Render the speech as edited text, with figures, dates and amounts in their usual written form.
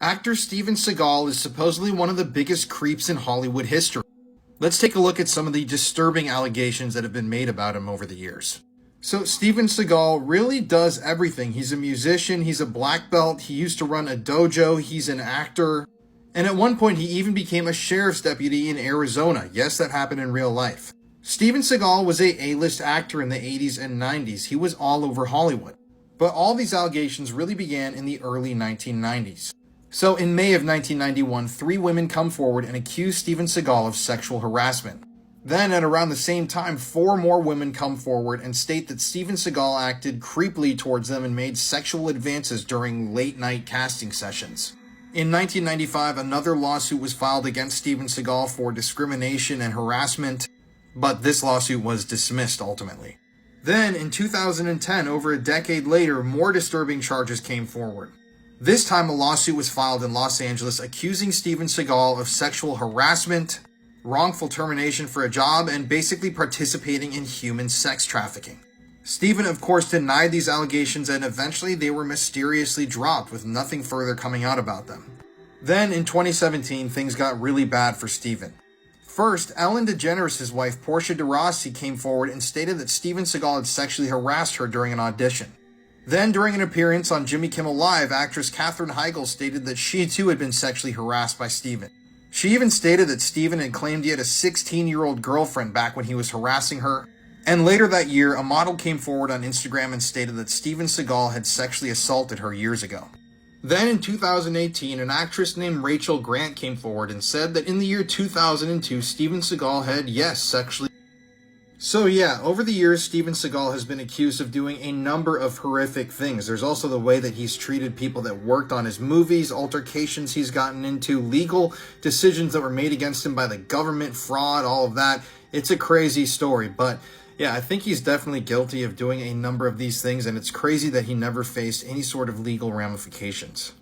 Actor Steven Seagal is supposedly one of the biggest creeps in Hollywood history. Let's take a look at some of the disturbing allegations that have been made about him over the years. So Steven Seagal really does everything. He's a musician, he's a black belt, he used to run a dojo, he's an actor, and at one point he even became a sheriff's deputy in Arizona. Yes, that happened in real life. Steven Seagal was a A-list actor in the 80s and 90s. He was all over Hollywood. But all these allegations really began in the early 1990s. So in May of 1991, 3 women come forward and accuse Steven Seagal of sexual harassment. Then at around the same time, 4 more women come forward and state that Steven Seagal acted creepily towards them and made sexual advances during late-night casting sessions. In 1995, another lawsuit was filed against Steven Seagal for discrimination and harassment, but this lawsuit was dismissed ultimately. Then in 2010, over a decade later, more disturbing charges came forward. This time a lawsuit was filed in Los Angeles accusing Steven Seagal of sexual harassment, wrongful termination for a job, and basically participating in human sex trafficking. Steven, of course, denied these allegations, and eventually they were mysteriously dropped with nothing further coming out about them. Then in 2017, things got really bad for Steven. First, Ellen DeGeneres' wife, Portia de Rossi, came forward and stated that Steven Seagal had sexually harassed her during an audition. Then, during an appearance on Jimmy Kimmel Live, actress Katherine Heigl stated that she too had been sexually harassed by Steven. She even stated that Steven had claimed he had a 16-year-old girlfriend back when he was harassing her. And later that year, a model came forward on Instagram and stated that Steven Seagal had sexually assaulted her years ago. Then in 2018, an actress named Rachel Grant came forward and said that in the year 2002, Steven Seagal had, yes, sexually. So yeah, over the years, Steven Seagal has been accused of doing a number of horrific things. There's also the way that he's treated people that worked on his movies, altercations he's gotten into, legal decisions that were made against him by the government, fraud, all of that. It's a crazy story, but yeah, I think he's definitely guilty of doing a number of these things, and it's crazy that he never faced any sort of legal ramifications.